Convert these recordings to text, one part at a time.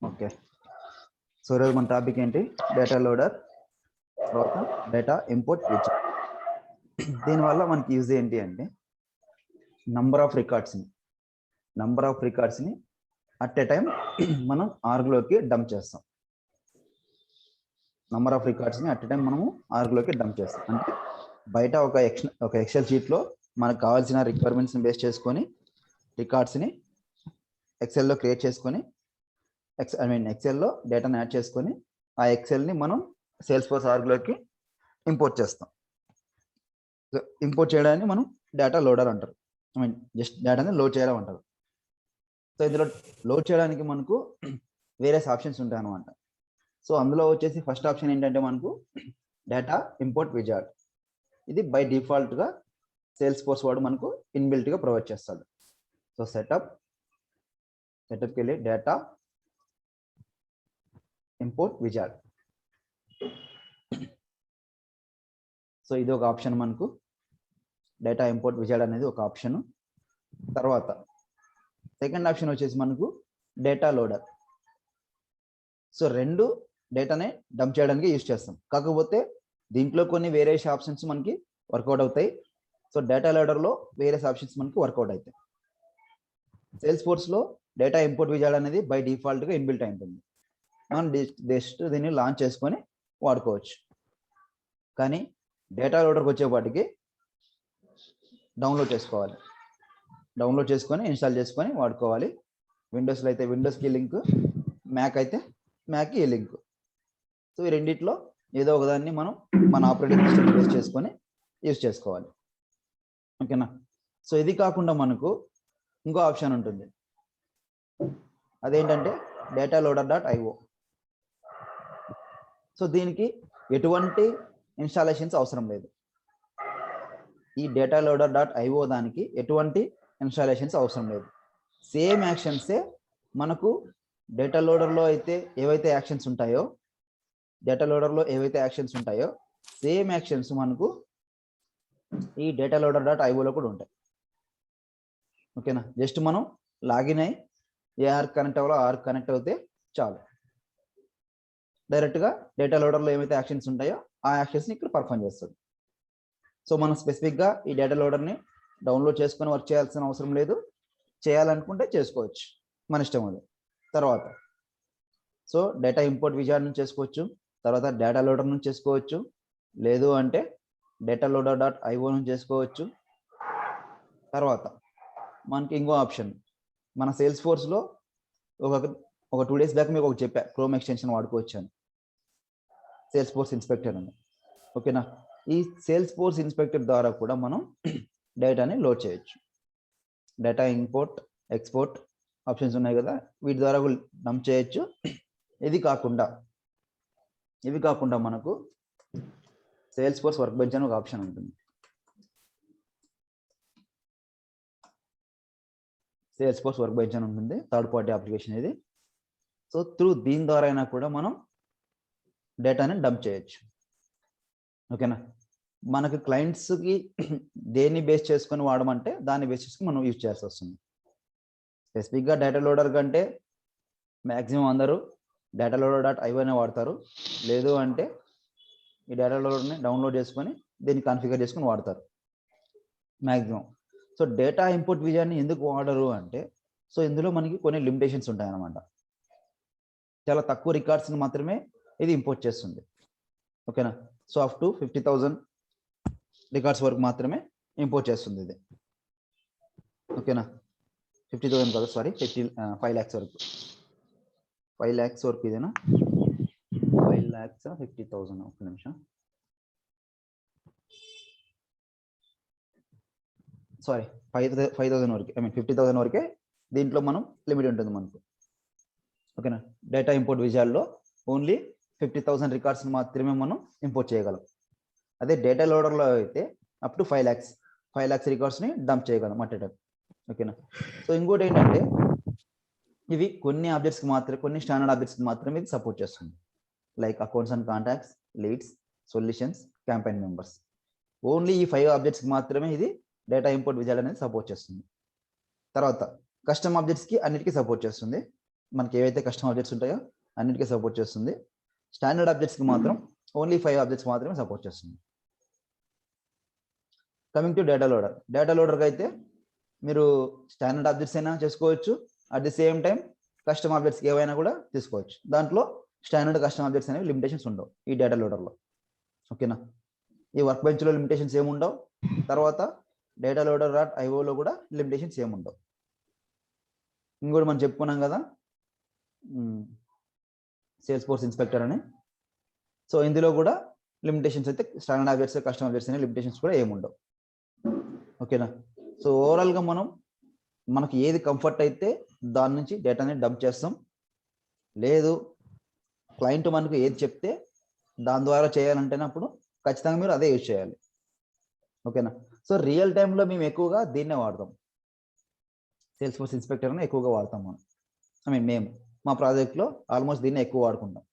Okay. So ఈరోజు మన topic ఏంటి? డేటా లోడర్, తర్వాత డేటా ఇంపోర్ట్ ఫీచర్. దీనివల్ల మనకి యూజ్ ఏంటి అంటే నంబర్ ఆఫ్ రికార్డ్స్ని అట్ ఏ టైం మనం ఆర్గ్లోకి డంప్ చేస్తాం. నంబర్ ఆఫ్ రికార్డ్స్ని అట్ ఏ టైం మనము ఆర్గ్లోకి డంప్ చేస్తాం. అంటే బయట ఒక ఎక్సెల్ షీట్లో మనకు కావాల్సిన రిక్వైర్మెంట్స్ని బేస్ చేసుకొని రికార్డ్స్ని ఎక్సెల్లో క్రియేట్ చేసుకొని ఎక్సెల్లో డేటాను యాడ్ చేసుకొని ఆ ఎక్సెల్ని మనం సేల్స్ ఫోర్స్ ఆర్గ్లోకి ఇంపోర్ట్ చేస్తాం. ఇంపోర్ట్ చేయడాన్ని మనం డేటా లోడర్ అంటారు. జస్ట్ డేటాని లోడ్ చేయడం అంటారు. సో ఇందులో లోడ్ చేయడానికి మనకు వేరియస్ ఆప్షన్స్ ఉంటాయి అన్నమాట. సో అందులో వచ్చేసి ఫస్ట్ ఆప్షన్ ఏంటంటే మనకు డేటా ఇంపోర్ట్ విజార్డ్. ఇది బై డిఫాల్ట్గా సేల్స్ ఫోర్స్ వాడు మనకు ఇన్బిల్ట్గా ప్రొవైడ్ చేస్తాడు. సో సెటప్కి వెళ్ళి డేటా ఇంపోర్ట్ విజార్డ్. సో ఇది ఒక ఆప్షన్, మనకు డేటా ఇంపోర్ట్ విజార్డ్ అనేది ఒక ఆప్షన్. తర్వాత సెకండ్ ఆప్షన్ వచ్చేసి మనకు డేటా లోడర్. సో రెండు డేటానే డంప్ చేయడానికి యూజ్ చేస్తాం. కాకపోతే దీంట్లో కొన్ని వేరియస్ ఆప్షన్స్ మనకి వర్కౌట్ అవుతాయి. సో డేటా లోడర్లో వేరియస్ ఆప్షన్స్ మనకి వర్కౌట్ అవుతాయి. సేల్స్ ఫోర్స్లో డేటా ఇంపోర్ట్ విజార్డ్ అనేది బై డిఫాల్ట్గా ఇన్బిల్ట్ అయి ఉంటుంది. మనం జస్ట్ దీన్ని లాంచ్ చేసుకొని వాడుకోవచ్చు. కానీ డేటా లోడర్కి వచ్చేపాటికి డౌన్లోడ్ చేసుకొని ఇన్స్టాల్ చేసుకొని వాడుకోవాలి. విండోస్లో అయితే విండోస్కి లింక్, మ్యాక్ అయితే మ్యాక్కి ఈ లింక్. సో ఈ రెండిట్లో ఏదో ఒకదాన్ని మనం మన ఆపరేటింగ్ సిస్టమ్ బేస్ చేసుకొని యూజ్ చేసుకోవాలి. ఓకేనా? సో ఇది కాకుండా మనకు ఇంకో ఆప్షన్ ఉంటుంది. అదేంటంటే డేటా లోడర్ .io. సో దీనికి ఎటువంటి ఇన్స్టాలేషన్స్ అవసరం లేదు. ఈ డేటా లోడర్ .io దానికి ఎటువంటి ఇన్స్టాలేషన్స్ అవసరం లేదు. సేమ్ యాక్షన్సే మనకు డేటా లోడర్లో అయితే ఏవైతే యాక్షన్స్ ఉంటాయో సేమ్ యాక్షన్స్ మనకు ఈ డేటా లోడర్ .ioలో కూడా ఉంటాయి. ఓకేనా? జస్ట్ మనం లాగిన్ అయ్యి ఏ ఆర్క్ కనెక్ట్ అవ్వాలో ఆర్క్ కనెక్ట్ అవుతే చాలు. డైరెక్ట్గా డేటా లోడర్లో ఏమైతే యాక్షన్స్ ఉంటాయో ఆ యాక్షన్స్ని ఇక్కడ పర్ఫామ్ చేస్తుంది. సో మనం స్పెసిఫిక్గా ఈ డేటా లోడర్ని డౌన్లోడ్ చేసుకొని వర్క్ చేయాల్సిన అవసరం లేదు. చేయాలనుకుంటే చేసుకోవచ్చు, మన ఇష్టం అది. తర్వాత సో డేటా ఇంపోర్ట్ విజార్డ్ నుంచి చేసుకోవచ్చు, తర్వాత డేటా లోడర్ నుంచి చేసుకోవచ్చు, లేదు అంటే డేటా లోడర్ .io నుంచి చేసుకోవచ్చు. తర్వాత మనకి ఇంకో ఆప్షన్, మన సేల్స్ ఫోర్స్లో ఒక 2 days బ్యాక్ మీకు చెప్పా, క్రోమ్ ఎక్స్టెన్షన్ వాడుకోవచ్చు అని, సేల్స్ ఫోర్స్ ఇన్స్పెక్టర్ అని. ఓకేనా? ఈ సేల్స్ ఫోర్స్ ఇన్స్పెక్టర్ ద్వారా కూడా మనం డేటాని లోడ్ చేయొచ్చు. డేటా ఇంపోర్ట్, ఎక్స్పోర్ట్ ఆప్షన్స్ ఉన్నాయి కదా, వీటి ద్వారా డంప్ చేయొచ్చు. ఇవి కాకుండా మనకు సేల్స్ ఫోర్స్ వర్క్ బెంచ్ అని ఒక ఆప్షన్ ఉంటుంది. సేల్స్ ఫోర్స్ వర్క్ బెంచ్ అని ఉంటుంది, థర్డ్ పార్టీ అప్లికేషన్ ఇది. సో దీని ద్వారా అయినా కూడా మనం డేటాని డంప్ చేయొచ్చు. ఓకేనా? మనకు క్లయింట్స్కి దేన్ని బేస్ చేసుకొని వాడమంటే దాన్ని బేస్ చేసుకుని మనం యూజ్ చేయాల్సి వస్తుంది. స్పెసిఫిక్గా డేటా లోడర్ కంటే మ్యాక్సిమం అందరూ డేటా లోడర్ .io అనే వాడతారు. లేదు అంటే ఈ డేటా లోడర్ని డౌన్లోడ్ చేసుకొని దీన్ని కాన్ఫిగర్ చేసుకొని వాడతారు మ్యాక్సిమం. సో డేటా ఇంపోర్ట్ విజార్డ్ని ఎందుకు వాడరు అంటే, సో ఇందులో మనకి కొన్ని లిమిటేషన్స్ ఉంటాయన్నమాట. చాలా తక్కువ రికార్డ్స్ని మాత్రమే ఇది ఇంపోర్ట్ చేస్తుంది. ఓకేనా? సో అప్ టు 50,000 రికార్డ్స్ వరకు మాత్రమే ఇంపోర్ట్ చేస్తుంది ఇది. ఓకేనా? 50,000 కాదు, సారీ, 5 lakhs వరకు. 5 lakhs వరకు ఇదేనా? 5 lakhs 50,000. ఒక నిమిషం, సారీ, 5,000 వరకు, 50,000 వరకే దీంట్లో మనం లిమిట్ ఉంటుంది మనకు. ఓకేనా? డేటా ఇంపోర్ట్ విజార్డ్లో ఓన్లీ 50,000 రికార్డ్స్ని మాత్రమే మనం ఇంపోర్ట్ చేయగలం. అదే డేటా లోడర్లో అయితే అప్ టు 5 lakhs రికార్డ్స్ని డంప్ చేయగలం అట్ ఏ టైం. ఓకేనా? సో ఇంకోటి ఏంటంటే ఇవి కొన్ని స్టాండర్డ్ ఆబ్జెక్ట్స్కి మాత్రమే ఇది సపోర్ట్ చేస్తుంది. Like accounts and contacts, leads, solutions, campaign members. Only ఈ 5 ఆబ్జెక్ట్స్కి మాత్రమే ఇది డేటా ఇంపోర్ట్ విజార్డ్ అనేది సపోర్ట్ చేస్తుంది. తర్వాత కస్టమ్ ఆబ్జెక్ట్స్కి అన్నిటికీ సపోర్ట్ చేస్తుంది. మనకి ఏవైతే కస్టమ్ ఆబ్జెక్ట్స్ ఉంటాయో అన్నిటికీ సపోర్ట్ చేస్తుంది. స్టాండర్డ్ ఆబ్జెక్ట్స్కి మాత్రం ఓన్లీ 5 ఆబ్జెక్ట్స్ మాత్రమే సపోర్ట్ చేస్తుంది. Coming to data loader. డేటా లోడర్కి అయితే మీరు స్టాండర్డ్ ఆబ్జెక్ట్స్ అయినా చేసుకోవచ్చు, at the same time custom objects ఏవైనా కూడా తీసుకోవచ్చు. దాంట్లో స్టాండర్డ్ కస్టమ్ ఆబ్జెక్ట్స్ అనేవి లిమిటేషన్స్ ఉండవు ఈ డేటా లోడర్లో. ఓకేనా, ఈ వర్క్ బెంచ్లో లిమిటేషన్స్ ఏముండవు, తర్వాత డేటా లోడర్ డాట్ ఐఓలో కూడా లిమిటేషన్స్ ఏముండవు. ఇంకోటి మనం చెప్పుకున్నాం కదా సేల్స్ ఫోర్స్ ఇన్స్పెక్టర్ అని. సో ఇందులో కూడా లిమిటేషన్స్ అయితే స్టాండర్డ్ ఆబ్జెక్ట్స్ కస్టమ్ ఆబ్జెక్ట్స్ అనే లిమిటేషన్స్ కూడా ఏముండవు. ఓకేనా, సో ఓవరాల్గా మనకి ఏది కంఫర్ట్ అయితే దాని నుంచి డేటాని డంప్ చేస్తాం. లేదు క్లయింట్ మనకు ఏది చెప్తే దాని ద్వారా చేయాలంటేనే అప్పుడు ఖచ్చితంగా మీరు అదే యూజ్ చేయాలి. ఓకేనా, సో రియల్ టైంలో మేము ఎక్కువగా దీన్నే వాడతాం, సేల్స్ ఫోర్స్ ఇన్స్పెక్టర్ని ఎక్కువగా వాడతాం మనం. మేము మా ప్రాజెక్ట్లో ఆల్మోస్ట్ దీన్నే ఎక్కువ వాడుకుంటాం,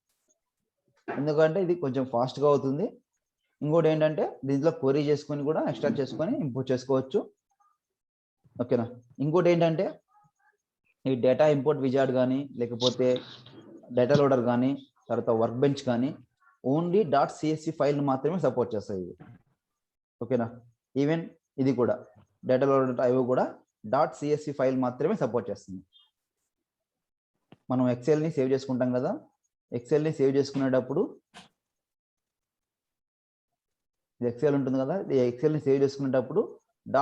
ఎందుకంటే ఇది కొంచెం ఫాస్ట్గా అవుతుంది. ఇంకోటి ఏంటంటే దీంట్లో క్వరీ చేసుకొని కూడా ఎక్స్ట్రాక్ట్ చేసుకొని ఇంపోర్ట్ చేసుకోవచ్చు. ఓకేనా, ఇంకోటి ఏంటంటే ఈ డేటా ఇంపోర్ట్ విజార్డ్ కానీ లేకపోతే డేటా లోడర్ కానీ తర్వాత వర్క్ బెంచ్ కానీ ఓన్లీ .csv ఫైల్ మాత్రమే సపోర్ట్ చేస్తాయి ఇవి. ఓకేనా, ఈవెన్ ఇది కూడా డేటా లోడర్ ఐఓ కూడా .csv ఫైల్ మాత్రమే సపోర్ట్ చేస్తుంది. మనం ఎక్సెల్ని సేవ్ చేసుకుంటాం కదా, ఎక్సెల్ని సేవ్ చేసుకునేటప్పుడు ఎక్సెల్ ఉంటుంది కదా, ఈ ఎక్సెల్ని సేవ్ చేసుకునేటప్పుడు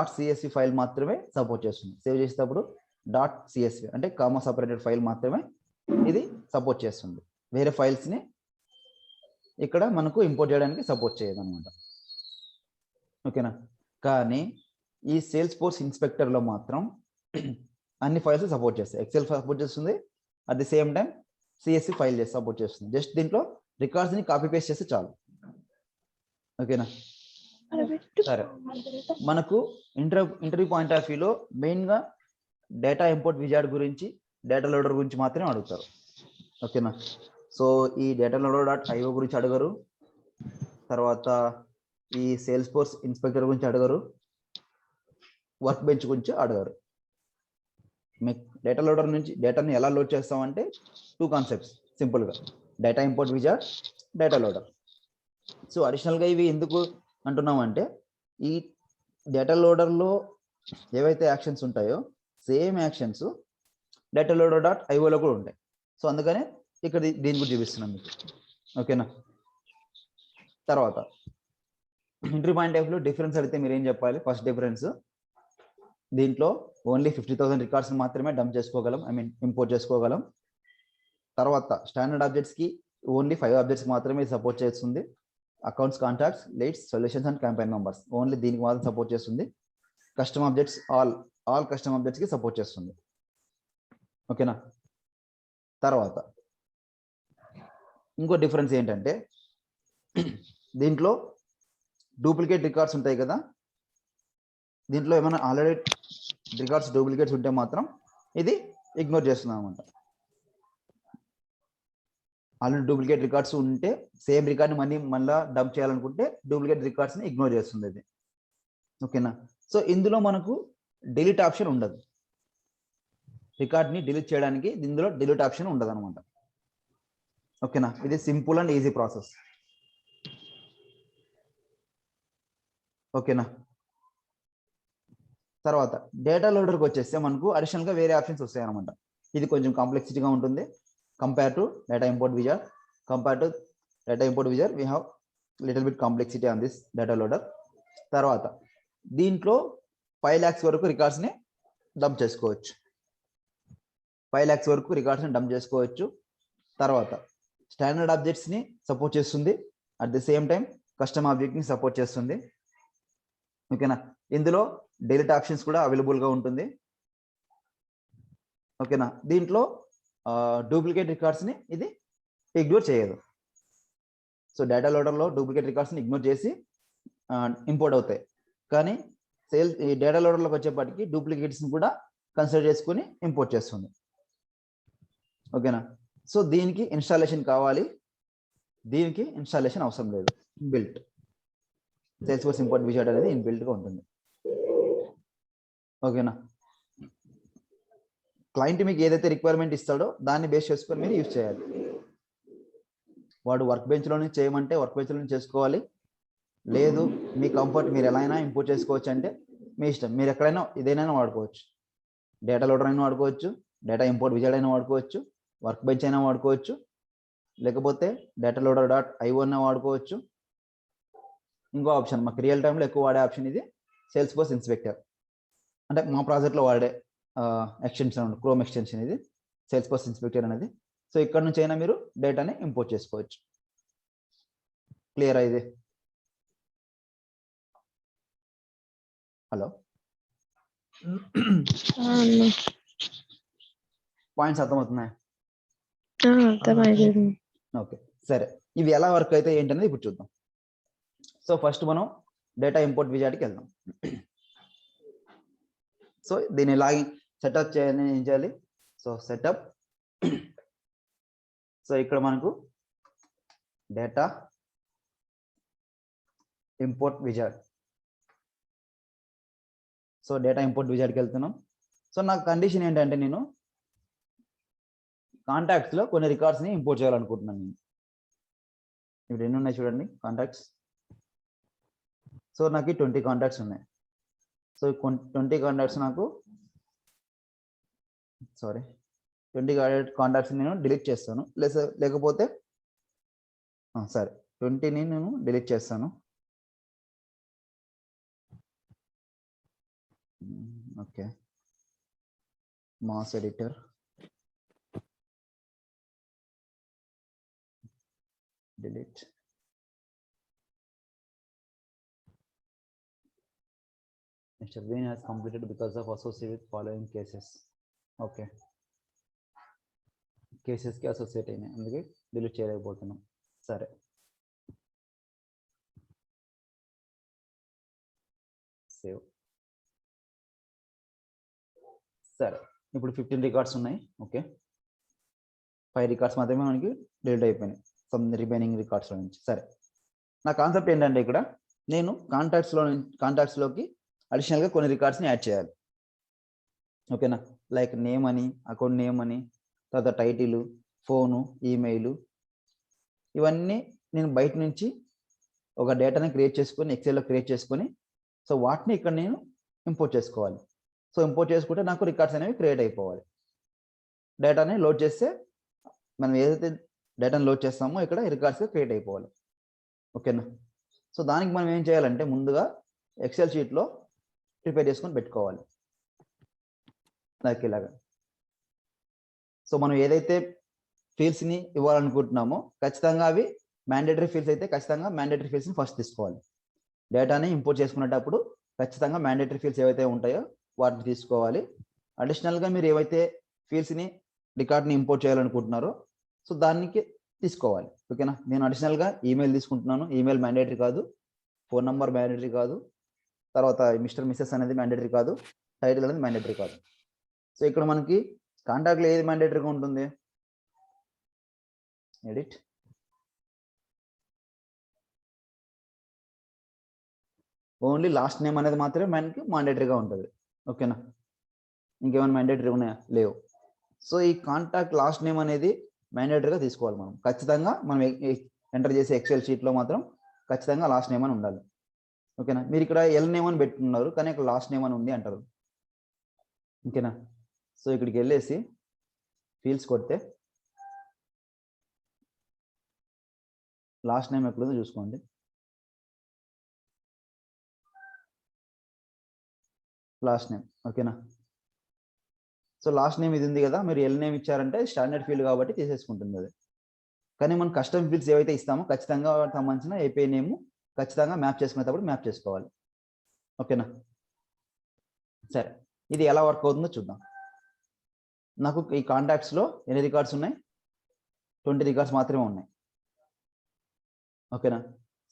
.csv ఫైల్ మాత్రమే సపోర్ట్ చేస్తుంది. సేవ్ చేసేటప్పుడు .csv అంటే కామా సపరేటెడ్ ఫైల్ మాత్రమే ఇది సపోర్ట్ చేస్తుంది. వేరే ఫైల్స్ని ఇక్కడ మనకు ఇంపోర్ట్ చేయడానికి సపోర్ట్ చేయదు అనమాట. ఓకేనా, కానీ ఈ సేల్స్ ఫోర్స్ ఇన్స్పెక్టర్లో మాత్రం అన్ని ఫైల్స్ సపోర్ట్ చేస్తాయి. ఎక్సెల్ సపోర్ట్ చేస్తుంది, at the same time CSV file support చేస్తుంది. జస్ట్ దీంట్లో రికార్డ్స్ని కాపీ పేస్ట్ చేస్తే చాలు. ఓకేనా, సరే. మనకు ఇంటర్వ్యూ పాయింట్ ఆఫ్ వ్యూలో మెయిన్గా డేటా ఇంపోర్ట్ విజార్డ్ గురించి, డేటా లోడర్ గురించి మాత్రమే అడుగుతారు. ఓకేనా, సో ఈ డేటా లోడర్ .io గురించి అడగరు, తర్వాత ఈ సేల్స్ ఫోర్స్ ఇన్స్పెక్టర్ గురించి అడగరు, వర్క్ బెంచ్ గురించి అడగరు. మీకు డేటా లోడర్ నుంచి డేటాని ఎలా లోడ్ చేస్తామంటే 2 కాన్సెప్ట్స్ సింపుల్గా: data import wizard, data loader. So అడిషనల్గా ఇవి ఎందుకు అంటున్నామంటే ఈ డేటా లోడర్లో ఏవైతే యాక్షన్స్ ఉంటాయో సేమ్ యాక్షన్స్ డేటా లోడర్ .ioలో కూడా ఉంటాయి. సో అందుకనే ఇక్కడ దీని గురించి చూపిస్తున్నాం మీకు. ఓకేనా, తర్వాత interview point of view difference అడిగితే మీరు ఏం చెప్పాలి? ఫస్ట్ డిఫరెన్స్, దీంట్లో ఓన్లీ 50,000 రికార్డ్స్ మాత్రమే డంప్ చేసుకోగలం, ఇంపోర్ట్ చేసుకోగలం. తర్వాత స్టాండర్డ్ ఆబ్జెక్ట్స్కి ఓన్లీ 5 ఆబ్జెక్ట్స్ మాత్రమే సపోర్ట్ చేస్తుంది. Accounts, contacts, leads, solutions and campaign members only దీనికి మాత్రం సపోర్ట్ చేస్తుంది. కస్టమ్ ఆబ్జెక్ట్స్ ఆల్ కస్టమ్ ఆబ్జెక్ట్స్కి సపోర్ట్ చేస్తుంది. ఓకేనా, తర్వాత ఇంకో డిఫరెన్స్ ఏంటంటే దీంట్లో డూప్లికేట్ రికార్డ్స్ ఉంటాయి కదా, దీంట్లో ఏమైనా ఆల్రెడీ రికార్డ్స్ డూప్లికేట్స్ ఉంటే మాత్రం ఇది ఇగ్నోర్ చేస్తుంది అనమాట. ఆల్రెడీ డూప్లికేట్ రికార్డ్స్ ఉంటే సేమ్ రికార్డ్ని మళ్ళీ డంప్ చేయాలనుకుంటే డూప్లికేట్ రికార్డ్స్ని ఇగ్నోర్ చేస్తుంది ఇది. ఓకేనా, సో ఇందులో మనకు డిలీట్ ఆప్షన్ ఉండదు. రికార్డ్ని డిలీట్ చేయడానికి ఇందులో డిలీట్ ఆప్షన్ ఉండదు అనమాట. ఓకేనా, ఇది సింపుల్ అండ్ ఈజీ ప్రాసెస్. ఓకేనా, తర్వాత డేటా లోడర్కి వచ్చేస్తే మనకు అడిషనల్గా వేరే ఆప్షన్స్ వస్తాయి అనమాట. ఇది కొంచెం కాంప్లెక్సిటీగా ఉంటుంది compare to data import wizard. We have little bit complexity on this data loader. తర్వాత దీంట్లో 5 lakhs వరకు రికార్డ్స్ని డంప్ చేసుకోవచ్చు. 5 lakhs వరకు రికార్డ్స్ని డంప్ చేసుకోవచ్చు. తర్వాత స్టాండర్డ్ ఆబ్జెక్ట్స్ని సపోర్ట్ చేస్తుంది, at the same time custom ఆబ్జెక్ట్ని సపోర్ట్ చేస్తుంది. ఓకేనా, ఇందులో డిలీట్ ఆప్షన్స్ కూడా అవైలబుల్గా ఉంటుంది. ఓకేనా, దీంట్లో డూప్లికేట్ రికార్డ్స్ని ఇది ఇగ్నోర్ చేయదు. సో డేటా లోడర్లో డూప్లికేట్ రికార్డ్స్ని ఇగ్నోర్ చేసి ఇంపోర్ట్ అవుతాయి, కానీ ఈ డేటా లోడర్లోకి వచ్చేప్పటికి డూప్లికేట్స్ని కూడా కన్సిడర్ చేసుకుని ఇంపోర్ట్ చేస్తుంది. ఓకేనా, సో దీనికి ఇన్స్టాలేషన్ కావాలి, దీనికి ఇన్స్టాలేషన్ అవసరం లేదు. Inbuilt sales force import wizard అనేది ఇన్బిల్ట్గా ఉంటుంది. ఓకేనా, క్లయింట్ మీకు ఏదైతే రిక్వైర్మెంట్ ఇస్తాడో దాన్ని బేస్ చేసుకొని మీరు యూజ్ చేయాలి. వాడు వర్క్ బెంచ్లో నుంచి చేయమంటే వర్క్ బెంచ్లో నుంచి చేసుకోవాలి. లేదు మీ కంఫర్ట్, మీరు ఎలా అయినా ఇంపోర్ట్ చేసుకోవచ్చు అంటే మీ ఇష్టం. మీరు ఎక్కడైనా ఇదేనైనా వాడుకోవచ్చు. డేటా లోడర్ అయినా వాడుకోవచ్చు, డేటా ఇంపోర్ట్ విజార్డ్ అయినా వాడుకోవచ్చు, వర్క్ బెంచ్ అయినా వాడుకోవచ్చు, లేకపోతే డేటా లోడర్ .io అయినా వాడుకోవచ్చు. ఇంకో ఆప్షన్ మాకు రియల్ టైంలో ఎక్కువ వాడే ఆప్షన్ ఇది సేల్స్ ఫోర్స్ ఇన్స్పెక్టర్. అంటే మా ప్రాజెక్ట్లో వాడే ఎక్స్టెన్షన్, క్రోమ్ ఎక్స్టెన్షన్ ఇది సేల్స్ ఫోర్స్ ఇన్స్పెక్టర్ అనేది. సో ఇక్కడ నుంచి అయినా మీరు డేటాని ఇంపోర్ట్ చేసుకోవచ్చు. క్లియర్ ఇది? Hello, points అర్థమవుతున్నాయి? ఓకే, సరే. ఇవి ఎలా వర్క్ అయితే ఏంటనేది ఇప్పుడు చూద్దాం. సో ఫస్ట్ మనం డేటా ఇంపోర్ట్ విజార్డ్కి వెళ్దాం. సో దీన్ని లాగిన్ సెటప్ చేయాలని ఏం చేయాలి? So setup. సో ఇక్కడ మనకు data import wizard. So data import విజార్డ్కి వెళ్తున్నాం. సో నాకు కండిషన్ ఏంటంటే నేను కాంటాక్ట్స్లో కొన్ని రికార్డ్స్ని ఇంపోర్ట్ చేయాలనుకుంటున్నాను. నేను ఇప్పుడు ఎన్ని ఉన్నాయి చూడండి కాంటాక్ట్స్. సో నాకు 20 కాంటాక్ట్స్ ఉన్నాయి. సో 20 కాంటాక్ట్స్ నాకు 20 కాంటాక్ట్స్ నేను డిలీట్ చేస్తాను. లేకపోతే సరే 20ని నేను డిలీట్ చేస్తాను. Okay, mass editor, delete. Mr. Bean has completed because of associated with following cases. Okay, cases కి అసోసియేట్ అయినాయి, అందుకే డిలీట్ చేయలేకపోతున్నాం. సరే, సేవ్. సరే, ఇప్పుడు 15 రికార్డ్స్ ఉన్నాయి. ఓకే, 5 రికార్డ్స్ మాత్రమే మనకి డిలీట్ అయిపోయినాయి సమ్ రిమైనింగ్ రికార్డ్స్లో నుంచి. సరే, నా కాన్సెప్ట్ ఏంటంటే ఇక్కడ నేను కాంటాక్ట్స్లోకి అడిషనల్గా కొన్ని రికార్డ్స్ని యాడ్ చేయాలి. ఓకేనా? లైక్ నేమ్ అని, అకౌంట్ నేమ్ అని, తర్వాత టైటిల్, ఫోను, ఈమెయిల్, ఇవన్నీ నేను బయట నుంచి ఒక డేటాని క్రియేట్ చేసుకొని ఎక్సెల్లో క్రియేట్ చేసుకొని సో వాటిని ఇక్కడ నేను ఇంపోర్ట్ చేసుకోవాలి. సో ఇంపోర్ట్ చేసుకుంటే నాకు రికార్డ్స్ అనేవి క్రియేట్ అయిపోవాలి. డేటాని లోడ్ చేస్తే మనం ఏదైతే డేటాని లోడ్ చేస్తామో ఇక్కడ రికార్డ్స్ క్రియేట్ అయిపోవాలి. ఓకేనా? సో దానికి మనం ఏం చేయాలంటే ముందుగా ఎక్సెల్ షీట్లో ప్రిపేర్ చేసుకొని పెట్టుకోవాలి లైక్ ఇలాగా. సో మనం ఏదైతే ఫీల్డ్స్ని ఇవ్వాలనుకుంటున్నామో ఖచ్చితంగా అవి మ్యాండేటరీ ఫీల్డ్స్ అయితే ఖచ్చితంగా మ్యాండేటరీ ఫీల్డ్స్ని ఫస్ట్ తీసుకోవాలి. డేటాని ఇంపోర్ట్ చేసుకునేటప్పుడు ఖచ్చితంగా మ్యాండేటరీ ఫీల్డ్స్ ఏవైతే ఉంటాయో వాటిని తీసుకోవాలి. అడిషనల్గా మీరు ఏవైతే ఫీల్డ్స్ని రికార్డ్ని ఇంపోర్ట్ చేయాలనుకుంటున్నారో సో దానికి తీసుకోవాలి. ఓకేనా? నేను అడిషనల్గా ఈమెయిల్ తీసుకుంటున్నాను. ఈమెయిల్ మ్యాండేటరీ కాదు, ఫోన్ నెంబర్ మ్యాండేటరీ కాదు, తర్వాత మిస్టర్ మిస్సెస్ అనేది మ్యాండేటరీ కాదు, టైటిల్ అనేది మ్యాండేటరీ కాదు. సో ఇక్కడ మనకి కాంటాక్ట్లో ఏది మ్యాండేటరీగా ఉంటుంది? ఎడిట్, ఓన్లీ లాస్ట్ నేమ్ అనేది మాత్రమే మనకి మ్యాండేటరీగా ఉంటుంది. ఓకేనా? ఇంకేమైనా మ్యాండేటరీ ఉన్నాయా? లేవు. సో ఈ కాంటాక్ట్ లాస్ట్ నేమ్ అనేది మ్యాండేటరీగా తీసుకోవాలి మనం. ఖచ్చితంగా మనం ఎంటర్ చేసే ఎక్సెల్ షీట్లో మాత్రం ఖచ్చితంగా లాస్ట్ నేమ్ అని ఉండాలి. ఓకేనా? మీరు ఇక్కడ ఎల్ నేమ్ అని పెట్టుకున్నారు కానీ ఇక్కడ లాస్ట్ నేమ్ అని ఉంది అంటారు. ఓకేనా? సో ఇక్కడికి వెళ్ళేసి ఫీల్డ్స్ కొడితే లాస్ట్ నేమ్ ఎక్కడుందో చూసుకోండి. Last name. ఓకేనా? సో లాస్ట్ నేమ్ ఇది ఉంది కదా, మీరు ఎల్ నేమ్ ఇచ్చారంటే స్టాండర్డ్ ఫీల్డ్ కాబట్టి తీసేసుకుంటుంది అది. కానీ మనం కస్టమ్ ఫీల్డ్స్ ఏవైతే ఇస్తామో ఖచ్చితంగా సంబంధించిన ఏపీఐ నేమ్ ఖచ్చితంగా మ్యాప్ చేసుకునేటప్పుడు మ్యాప్ చేసుకోవాలి. ఓకేనా? సరే, ఇది ఎలా వర్క్ అవుతుందో చూద్దాం. నాకు ఈ కాంటాక్ట్స్లో ఎన్ని రికార్డ్స్ ఉన్నాయి? 20 రికార్డ్స్ మాత్రమే ఉన్నాయి. ఓకేనా?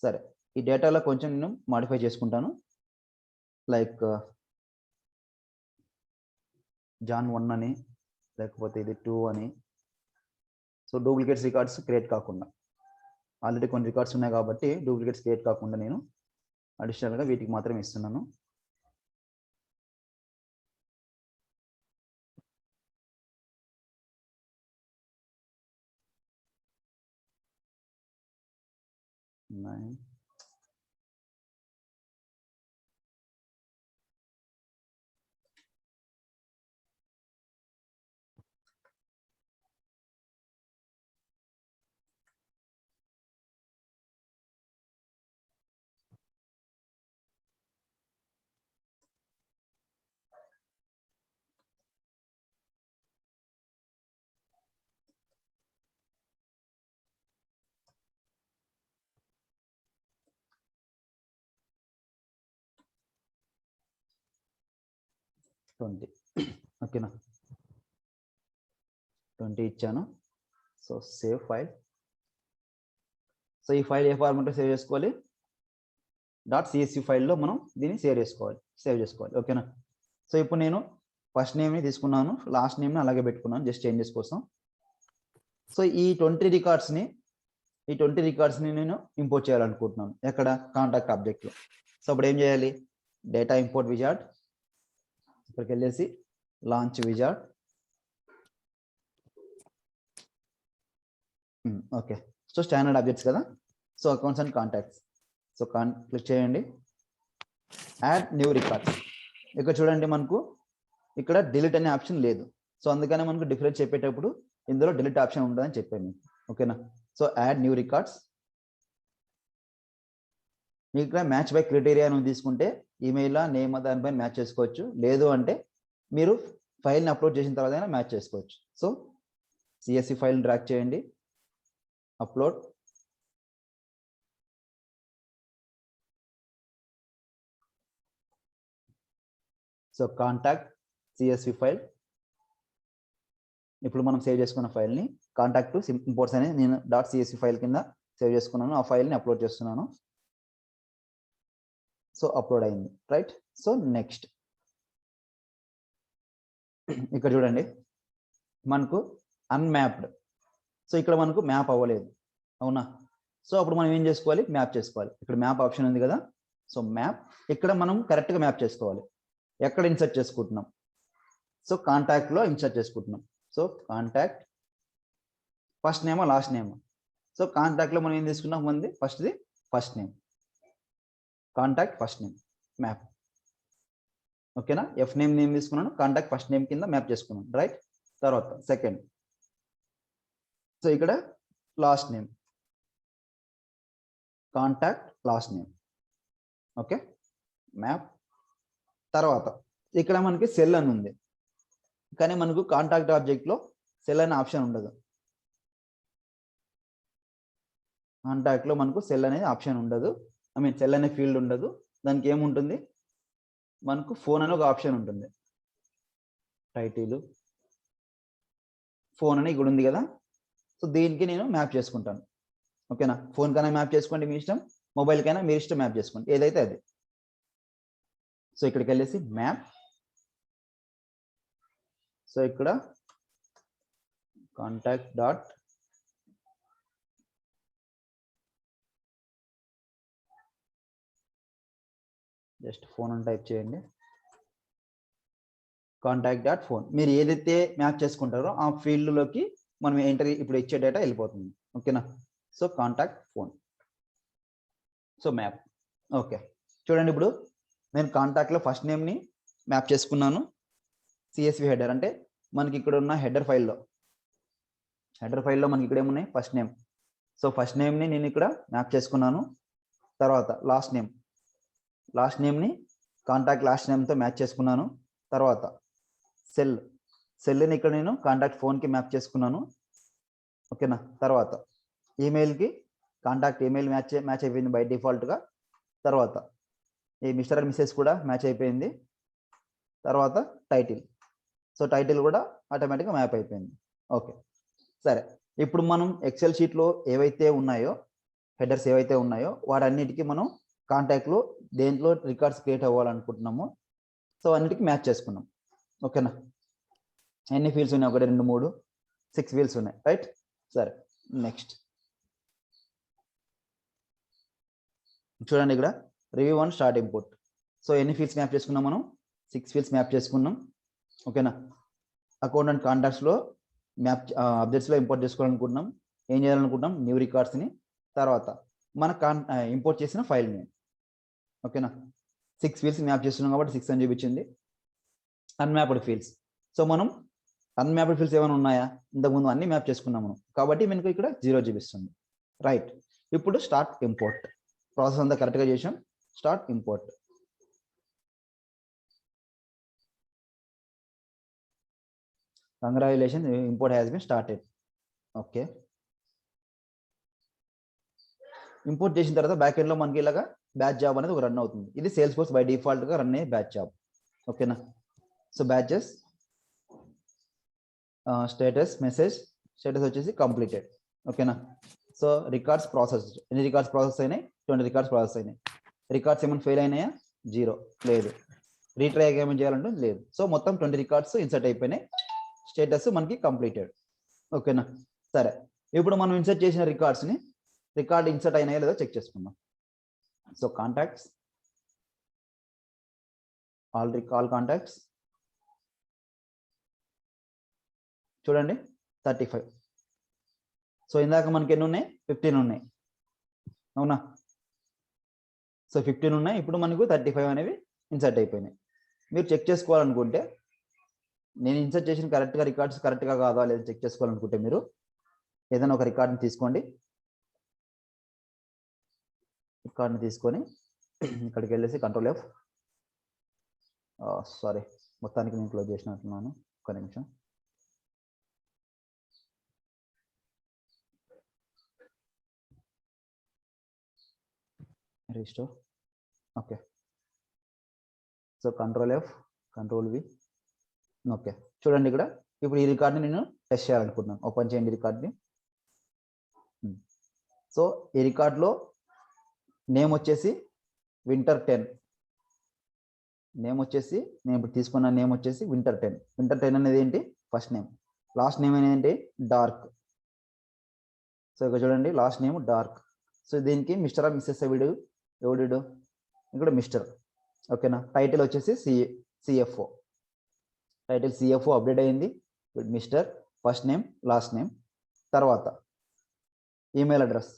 సరే, ఈ డేటాలో కొంచెం నేను మాడిఫై చేసుకుంటాను. లైక్ జాన్ 1 అని, లేకపోతే ఇది 2 అని. సో డూప్లికేట్స్ రికార్డ్స్ క్రియేట్ కాకుండా, ఆల్రెడీ కొన్ని రికార్డ్స్ ఉన్నాయి కాబట్టి డూప్లికేట్స్ క్రియేట్ కాకుండా నేను అడిషనల్గా వీటికి మాత్రం ఇస్తున్నాను. 9 20 ఓకేనా 20 ఇచ్చాను. So save file. సో ఈ ఫైల్ ఏ ఫార్మాట్లో సేవ్ చేసుకోవాలి, .csv ఫైల్లో మనం దీన్ని సేవ్ చేసుకోవాలి ఓకేనా. సో ఇప్పుడు నేను ఫస్ట్ నేమ్ని తీసుకున్నాను, లాస్ట్ నేమ్ని అలాగే పెట్టుకున్నాను జస్ట్ చేంజెస్ కోసం. సో ఈ 20 రికార్డ్స్ని నేను ఇంపోర్ట్ చేయాలనుకుంటున్నాను ఎక్కడ, కాంటాక్ట్ ఆబ్జెక్ట్లో. సో అప్పుడు ఏం చేయాలి, డేటా ఇంపోర్ట్ విజార్డ్, ఇక్కడికి వెళ్ళేసి launch wizard. Okay, so standard objects కదా. So accounts and contacts, so click చేయండి, యాడ్ న్యూ రికార్డ్స్. ఇక్కడ చూడండి మనకు ఇక్కడ డిలీట్ అనే ఆప్షన్ లేదు. సో అందుకనే మనకు డిఫరెన్స్ చెప్పేటప్పుడు ఇందులో డిలీట్ ఆప్షన్ ఉంటుందని చెప్పాను ఓకేనా. So add new records. మీకు ఇక్కడ మ్యాచ్ బై క్రైటీరియా నువ్వు తీసుకుంటే ఈమెయిల్ నేమ్ దానిపైన మ్యాచ్ చేసుకోవచ్చు, లేదు అంటే మీరు ఫైల్ని అప్లోడ్ చేసిన తర్వాత మ్యాచ్ చేసుకోవచ్చు. సో CSV ఫైల్ డ్రాగ్ చేయండి, upload. So contact CSV file, ఇప్పుడు మనం సేవ్ చేసుకున్న ఫైల్ని కాంటాక్ట్ ఇంపోర్ట్స్ అనేది నేను .csv ఫైల్ కింద సేవ్ చేసుకున్నాను, ఆ ఫైల్ని అప్లోడ్ చేస్తున్నాను. సో అప్లోడ్ అయింది రైట్. సో నెక్స్ట్ ఇక్కడ చూడండి మనకు అన్మ్యాప్డ్. సో ఇక్కడ మనకు మ్యాప్ అవ్వలేదు అవునా. సో అప్పుడు మనం ఏం చేసుకోవాలి, మ్యాప్ చేసుకోవాలి. ఇక్కడ మ్యాప్ ఆప్షన్ ఉంది కదా, సో మ్యాప్ ఇక్కడ మనం కరెక్ట్గా మ్యాప్ చేసుకోవాలి. ఎక్కడ ఇన్సర్ట్ చేసుకుంటున్నాం, సో కాంటాక్ట్లో ఇన్సర్ట్ చేసుకుంటున్నాం. So contact first name last name. So కాంటాక్ట్లో మనం ఏం తీసుకున్నాం, మంది first name, contact first name map ఓకేనా. ఎఫ్ నేమ్ తీసుకున్నాను, కాంటాక్ట్ ఫస్ట్ నేమ్ కింద మ్యాప్ చేసుకున్నాను రైట్. తర్వాత సెకండ్, సో ఇక్కడ last name, contact last name okay map. తర్వాత ఇక్కడ మనకి సెల్ అని ఉంది, కానీ మనకు కాంటాక్ట్ ఆబ్జెక్ట్లో సెల్ అనే ఆప్షన్ ఉండదు. కాంటాక్ట్లో మనకు సెల్ అనేది ఆప్షన్ ఉండదు, సెల్ అనే ఫీల్డ్ ఉండదు. దానికి ఏముంటుంది, మనకు ఫోన్ అనే ఒక ఆప్షన్ ఉంటుంది. టైటిల్ ఫోన్ అని ఇక్కడ ఉంది కదా. సో దీనికి నేను మ్యాప్ చేసుకుంటాను ఓకేనా. ఫోన్ కైనా మ్యాప్ చేసుకోండి మీ ఇష్టం, మొబైల్ కైనా మీరు ఇష్టం మ్యాప్ చేసుకోండి, ఏదైతే అది. సో ఇక్కడికి వెళ్ళేసి మ్యాప్. సో ఇక్కడ కాంటాక్ట్ డాట్ జస్ట్ ఫోన్ అని టైప్ చేయండి, కాంటాక్ట్ డాట్ ఫోన్. మీరు ఏదైతే మ్యాప్ చేసుకుంటారో ఆ ఫీల్డ్లోకి మనం ఎంటర్ ఇప్పుడు ఇచ్చే డేటా వెళ్ళిపోతుంది ఓకేనా. So contact phone, so map okay. చూడండి ఇప్పుడు నేను కాంటాక్ట్లో ఫస్ట్ నేమ్ని మ్యాప్ చేసుకున్నాను, CSV హెడర్ అంటే మనకి ఇక్కడ ఉన్న హెడర్ ఫైల్లో మనకి ఇక్కడ ఏమున్నాయి, ఫస్ట్ నేమ్. సో ఫస్ట్ నేమ్ని నేను ఇక్కడ మ్యాప్ చేసుకున్నాను. తర్వాత లాస్ట్ నేమ్ని కాంటాక్ట్ లాస్ట్ నేమ్తో మ్యాచ్ చేసుకున్నాను. తర్వాత సెల్ని ఇక్కడ నేను కాంటాక్ట్ ఫోన్కి మ్యాప్ చేసుకున్నాను ఓకేనా. తర్వాత ఈమెయిల్కి కాంటాక్ట్ ఈమెయిల్ మ్యాచ్ అయిపోయింది బై డిఫాల్ట్గా. తర్వాత ఈ మిస్టర్ అండ్ మిస్సెస్ కూడా మ్యాచ్ అయిపోయింది. తర్వాత టైటిల్, సో టైటిల్ కూడా ఆటోమేటిక్గా మ్యాప్ అయిపోయింది ఓకే. సరే, ఇప్పుడు మనం ఎక్సెల్ షీట్లో ఏవైతే ఉన్నాయో హెడర్స్ ఏవైతే ఉన్నాయో వాటన్నిటికీ మనం కాంటాక్ట్లో దేంట్లో రికార్డ్స్ క్రియేట్ అవ్వాలనుకుంటున్నామో సో అన్నిటికీ మ్యాచ్ చేసుకున్నాం ఓకేనా. ఎన్ని ఫీల్డ్స్ ఉన్నాయి, 1 2 3 6 ఫీల్డ్స్ ఉన్నాయి రైట్. సరే నెక్స్ట్ చూడండి ఇక్కడ review and start import. So ఎన్ని ఫీల్డ్స్ మ్యాప్ చేసుకున్నాం మనం, 6 ఫీల్డ్స్ మ్యాప్ చేసుకున్నాం ఓకేనా. అకౌంట్ అండ్ కాంటాక్ట్స్లో మ్యాప్ అప్డేట్స్లో ఇంపోర్ట్ చేసుకోవాలనుకుంటున్నాం. ఏం చేయాలనుకుంటున్నాం, న్యూ రికార్డ్స్ని. తర్వాత మన ఇంపోర్ట్ చేసిన ఫైల్ నేమ్. ఓకేనా, 6 ఫీల్డ్స్ మ్యాప్ చేస్తున్నాం కాబట్టి 6 అని చూపించింది. అన్మ్యాప్డ్ ఫీల్డ్స్, సో మనం అన్మ్యాప్డ్ ఫీల్డ్స్ ఏమైనా ఉన్నాయా, ఇంతకుముందు అన్ని మ్యాప్ చేసుకున్నాం మనం కాబట్టి మనకు ఇక్కడ 0 చూపిస్తుంది. రైట్, ఇప్పుడు స్టార్ట్ ఇంపోర్ట్. ప్రాసెస్ అంతా కరెక్ట్గా చేసాం. Start import. Congratulation, import has been started. Okay, import చేసిన తర్వాత బ్యాక్ ఎండ్ లో మనకి ఇలాగా బ్యాచ్ జాబ్ అనేది ఒక రన్ అవుతుంది. ఇది సేల్స్ ఫోర్స్ బై డిఫాల్ట్ గా రన్ అయ్యే బ్యాచ్ జాబ్. ఓకేనా, so batches status message, status వచ్చేసి కంప్లీటెడ్. ఓకేనా, సో రికార్డ్స్ ప్రాసెస్, ఎన్ని రికార్డ్స్ ప్రాసెస్ అయినాయి? 20 రికార్డ్స్ ప్రాసెస్ అయినాయి. రికార్డ్స్ ఏమైనా ఫెయిల్ అయినాయా? 0, లేదు. రీట్రై ఏమైనా చేయాలంటే లేదు. సో మొత్తం 20 రికార్డ్స్ ఇన్సర్ట్ అయిపోయినాయి. స్టేటస్ మనకి కంప్లీటెడ్. ఓకేనా, సరే ఇప్పుడు మనం ఇన్సర్ట్ చేసిన రికార్డ్స్ని రికార్డ్ ఇన్సర్ట్ అయినాయో లేదో చెక్ చేసుకుందాం. సో కాంటాక్ట్స్, ఆల్ కాంటాక్ట్స్ చూడండి 35. సో ఇందాక మనకి ఎన్ని ఉన్నాయి? 15 ఉన్నాయి, అవునా? సో 15 ఉన్నాయి, ఇప్పుడు మనకు 35 అనేవి ఇన్సర్ట్ అయిపోయినాయి. మీరు చెక్ చేసుకోవాలనుకుంటే, నేను ఇన్సర్ట్ చేసిన కరెక్ట్గా రికార్డ్స్ కరెక్ట్గా కాదా లేదా చెక్ చేసుకోవాలనుకుంటే మీరు ఏదైనా ఒక రికార్డ్ని తీసుకోండి. రికార్డ్ని తీసుకొని ఇక్కడికి వెళ్ళేసి కంట్రోల్ F, సారీ మొత్తానికి నేను క్లోజ్ చేసినట్టున్నాను. ఒక నిమిషం. Restore. Okay, so control F, control V. Okay, చూడండి ఇక్కడ ఇప్పుడు ఈ రికార్డ్ని నేను టెస్ట్ చేయాలనుకుంటున్నాను. ఓపెన్ చేయండి రికార్డ్ని. సో ఈ రికార్డ్లో నేమ్ వచ్చేసి వింటర్ 10. నేమ్ వచ్చేసి నేను ఇప్పుడు తీసుకున్న నేమ్ వచ్చేసి వింటర్ 10. వింటర్ 10 అనేది ఏంటి? First name. లాస్ట్ నేమ్ అనేది ఏంటి? డార్క్. సో ఇక్కడ చూడండి లాస్ట్ నేమ్ డార్క్. సో దీనికి మిస్టర్ ఆర్ మిస్సెస్ ఎవడు ఇక్కడ మిస్టర్. ఓకేనా, టైటిల్ వచ్చేసి CFO. టైటిల్ CFO అప్డేట్ అయ్యింది. Mister, first name, last name. తర్వాత email address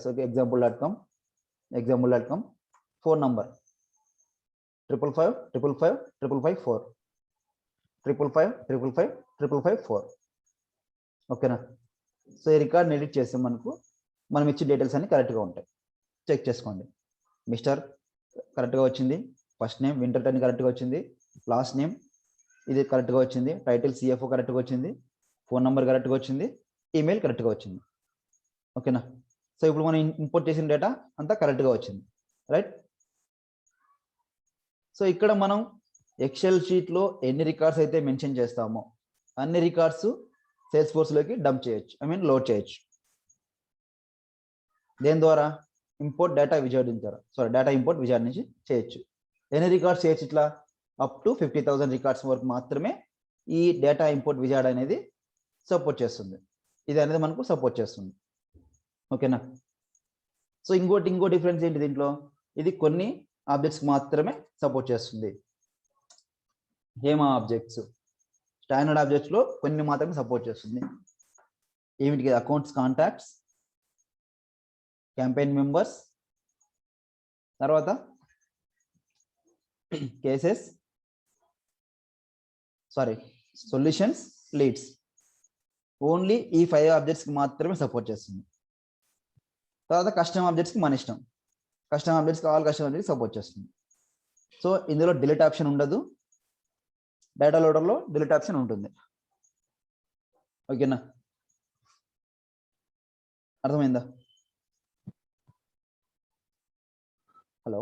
okay, example.com. Phone number 555555554 555555554. ఓకేనా, సో ఈ రికార్డ్ని ఎడిట్ చేస్తే మనం ఇచ్చే డీటెయిల్స్ అన్ని కరెక్ట్గా ఉంటాయి. చెక్ చేసుకోండి. మిస్టర్ కరెక్ట్గా వచ్చింది, ఫస్ట్ నేమ్ వింటర్ 10 కరెక్ట్గా వచ్చింది, లాస్ట్ నేమ్ ఇది కరెక్ట్గా వచ్చింది, టైటిల్ CFO కరెక్ట్గా వచ్చింది, ఫోన్ నెంబర్ కరెక్ట్గా వచ్చింది, ఈమెయిల్ కరెక్ట్గా వచ్చింది. ఓకేనా, సో ఇప్పుడు మనం ఇంపోర్ట్ చేసిన డేటా అంతా కరెక్ట్గా వచ్చింది. రైట్, సో ఇక్కడ మనం ఎక్సెల్ షీట్లో ఎన్ని రికార్డ్స్ అయితే మెన్షన్ చేస్తామో అన్ని రికార్డ్స్ సేల్స్ ఫోర్స్లోకి డంప్ చేయొచ్చు, లోడ్ చేయొచ్చు. దేని ద్వారా? ఇంపోర్ట్ డేటా విజార్డ్ ద్వారా. డేటా ఇంపోర్ట్ విజార్డ్ నుంచి చేయొచ్చు. ఎన్ని రికార్డ్స్ చేయొచ్చు? ఇట్లా అప్ టు 50,000 రికార్డ్స్ వరకు మాత్రమే ఈ డేటా ఇంపోర్ట్ విజార్డ్ అనేది సపోర్ట్ చేస్తుంది. ఇది అనేది మనకు సపోర్ట్ చేస్తుంది. ఓకేనా, సో ఇంకో డిఫరెన్స్ ఏంటి దీంట్లో? ఇది కొన్ని ఆబ్జెక్ట్స్ మాత్రమే సపోర్ట్ చేస్తుంది. ఏం ఆబ్జెక్ట్స్? స్టాండర్డ్ ఆబ్జెక్ట్స్ లో కొన్ని మాత్రమే సపోర్ట్ చేస్తుంది. ఏమిటి? అకౌంట్స్, కాంటాక్ట్స్, క్యాంపెయిన్ మెంబర్స్, తర్వాత కేసెస్, సొల్యూషన్స్, లీడ్స్. ఓన్లీ ఈ 5 ఆబ్జెక్ట్స్కి మాత్రమే సపోర్ట్ చేస్తుంది. తర్వాత కస్టమ్ ఆబ్జెక్ట్స్కి మన ఇష్టం. కస్టమ్ ఆబ్జెక్ట్స్కి ఆల్ కస్టమ్ ఆబ్జెక్ట్స్ సపోర్ట్ చేస్తుంది. సో ఇందులో డిలీట్ ఆప్షన్ ఉండదు, డేటా లోడర్లో డిలీట్ ఆప్షన్ ఉంటుంది. ఓకేనా, అర్థమైందా? హలో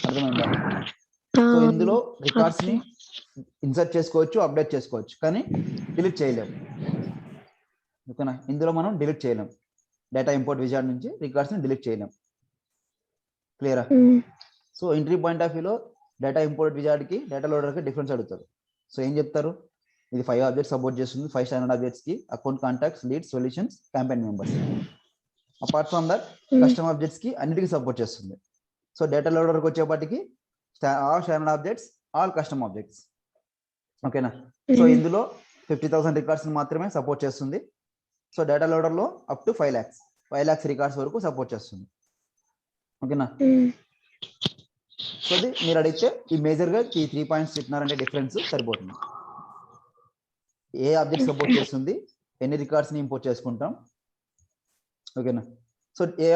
అర్థమైందా? సో ఇందులో రికార్డ్స్ ని ఇన్సర్ట్ చేసుకోవచ్చు, అప్డేట్ చేసుకోవచ్చు, కానీ డిలీట్ చేయలేము. ఓకేనా, ఇందులో మనం డిలీట్ చేయలేం. డేటా ఇంపోర్ట్ విజార్డ్ నుంచి రికార్డ్స్ ని డిలీట్ చేయలేం. క్లియరా? సో ఎంట్రీ పాయింట్ ఆఫ్ వ్యూలో డేటా ఇంపోర్ట్ విజార్డ్ కి డేటా లోడర్ కి డిఫరెన్స్ అడుగుతారు. సో ఏం చెప్తారు? ఇది 5 ఆబ్జెక్ట్స్ సపోర్ట్ చేస్తుంది, 5 స్టాండర్డ్ ఆబ్జెక్ట్స్ కి, account, contacts, leads, solutions, campaign members. Apart from that custom objects కి అన్నిటికీ సపోర్ట్ చేస్తుంది. సో డేటా లోడర్కి వచ్చేప్పటికి all standard objects, all custom objects. ఓకేనా. సో ఇందులో 50,000 రికార్డ్స్ మాత్రమే సపోర్ట్ చేస్తుంది. సో డేటా లోడర్లో అప్ టు 5 lakhs రికార్డ్స్ వరకు సపోర్ట్ చేస్తుంది. ఓకేనా. సో అది మీరు అడిగితే ఈ మేజర్గా ఈ 3 పాయింట్స్ చెప్పినారంటే డిఫరెన్స్ సరిపోతుంది. ఏ ఆబ్జెక్ట్ సపోర్ట్ చేస్తుంది, ఎన్ని రికార్డ్స్ని ఇంపోర్ట్ చేసుకుంటాం. ఓకేనా. సో ఏ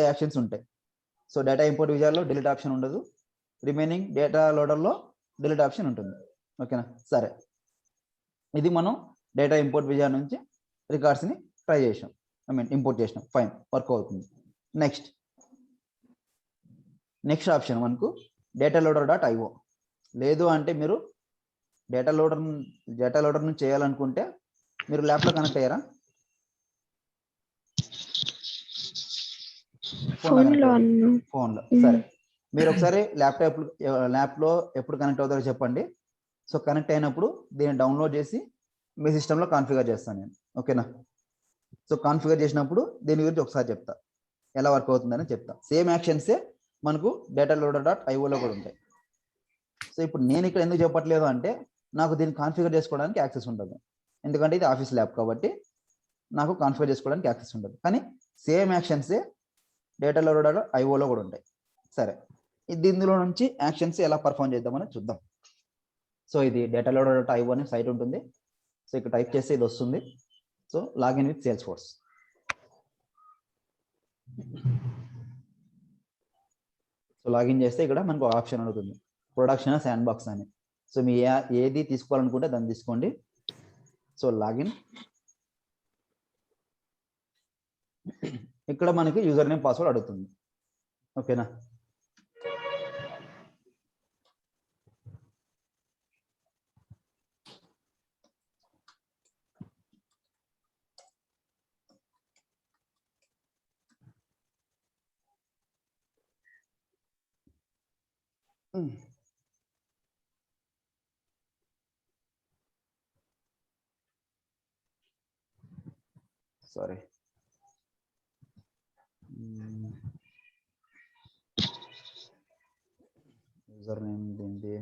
యాక్షన్స్ ఉంటాయి. సో డేటా ఇంపోర్ట్ విజయాల్లో డిలీట్ ఆప్షన్ ఉండదు, రిమైనింగ్ డేటా లోడర్లో డిలీట్ ఆప్షన్ ఉంటుంది. ఓకేనా. సరే, ఇది మనం డేటా ఇంపోర్ట్ విజయా నుంచి రికార్డ్స్ని ట్రై చేసాం, ఇంపోర్ట్ చేసినాం. ఫైన్, వర్క్ అవుతుంది. నెక్స్ట్ ఆప్షన్ మనకు డేటా లోడర్ డాట్ ఐఓ. లేదు అంటే మీరు డేటా లోడర్ను చేయాలనుకుంటే మీరు ల్యాప్లో కనెక్ట్ అయ్యారా? ఫోన్లో. సరే, మీరు ఒకసారి ల్యాప్లో ఎప్పుడు కనెక్ట్ అవుతారో చెప్పండి. సో కనెక్ట్ అయినప్పుడు దీన్ని డౌన్లోడ్ చేసి మీ సిస్టంలో కాన్ఫిగర్ చేస్తాను నేను. ఓకేనా. సో కాన్ఫిగర్ చేసినప్పుడు దీని గురించి ఒకసారి చెప్తా, ఎలా వర్క్ అవుతుందని చెప్తా. సేమ్ యాక్షన్సే మనకు డేటా లోడర్ డాట్ ఐఓలో కూడా ఉంటాయి. సో ఇప్పుడు నేను ఇక్కడ ఎందుకు చెప్పట్లేదు అంటే నాకు దీన్ని కాన్ఫిగర్ చేసుకోవడానికి యాక్సెస్ ఉండదు, ఎందుకంటే ఇది ఆఫీస్ ల్యాబ్ కాబట్టి నాకు కాన్ఫిగర్ చేసుకోవడానికి యాక్సెస్ ఉండదు. కానీ సేమ్ యాక్షన్సే డేటా లోడర్ డాట్ ఐఓలో కూడా ఉంటాయి. సరే, ఇందులో నుంచి యాక్షన్స్ ఎలా పర్ఫామ్ చేద్దామని చూద్దాం. సో ఇది డేటా లోడర్ డాట్ ఐఓ అనే సైట్ ఉంటుంది. సో ఇక్కడ టైప్ చేస్తే ఇది వస్తుంది. So login with Salesforce. So login చేస్తే ఇక్కడ మనకు ఆప్షన్ అడుగుతుంది, ప్రొడక్షన్ శాండ్ బాక్స్ అని. సో మీ ఏది తీసుకోవాలనుకుంటే దాన్ని తీసుకోండి. So login. ఇక్కడ మనకి యూజర్ నేమ్ పాస్వర్డ్ అడుగుతుంది. ఓకేనా. సారీ, యూజర్ నేమ్ ఏంటి?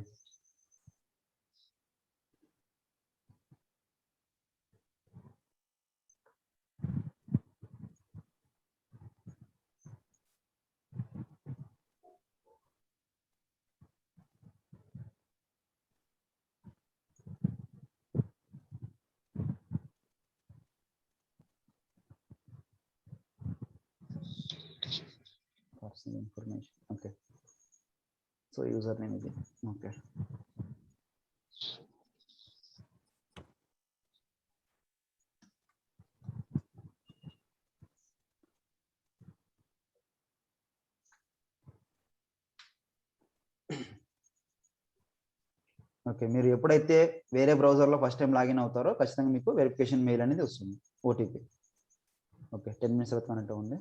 Personal information. Okay, so user name ఇది. Okay, okay. మీరు ఎప్పుడైతే వేరే బ్రౌజర్లో ఫస్ట్ టైం లాగిన్ అవుతారో ఖచ్చితంగా మీకు వెరిఫికేషన్ మెయిల్ అనేది వస్తుంది, ఓటీపీ. ఓకే, 10 minutes తర్వాత కనెక్ట్ అవ్వండి.